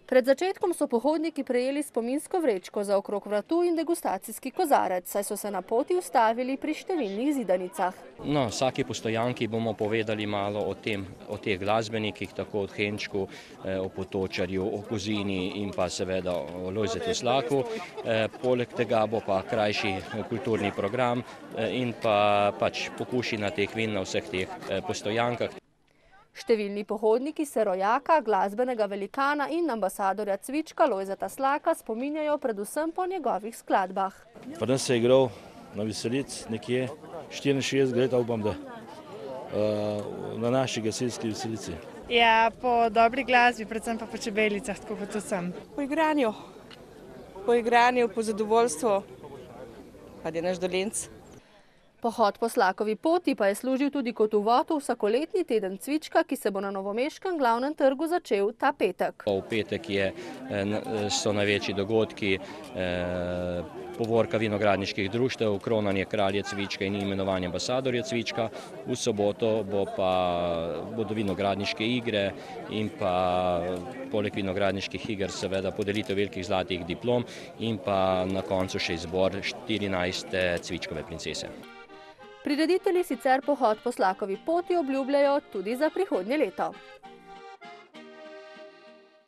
Pred začetkom so pohodniki prejeli spominsko vrečko za okrog vratu in degustacijski kozarec, saj so se na poti ustavili pri številnih zidanicah. No, vsaki postojanki bomo povedali malo o teh glasbenikih, tako o Henčku, o Potočarju, o Kozini in pa seveda o Lojzetu Slaku. Poleg tega bo pa krajši kulturni program in pa pač pokušina teh vin na vseh teh postojankah. Številni pohodniki se rojaka, glasbenega velikana in ambasadorja cvička Lojzeta Slaka spominjajo predvsem po njegovih skladbah. Pri nas se je igral na Veselic nekje 64 let, upam, da na naši gasilski veselici. Ja, po dobri glasbi, predvsem pa po čebelicah, tako kot sem. Po igranju, po zadovoljstvu, pa je naš Dolenc. Pohod po Slakovi poti pa je služil tudi kot uvod v vsakoletni teden cvička, ki se bo na novomeškem glavnem trgu začel ta petek. V petek so največji dogodki, povorka vinogradniških društev, kronanje kralje cvička in imenovanje ambasadorja cvička. V soboto bodo vinogradniške igre in pa poleg vinogradniških iger seveda podelitev velikih zlatih diplom in pa na koncu še izbor 14. cvičkove princese. Prireditelji sicer pohod po Slakovi poti obljubljajo tudi za prihodnje leto.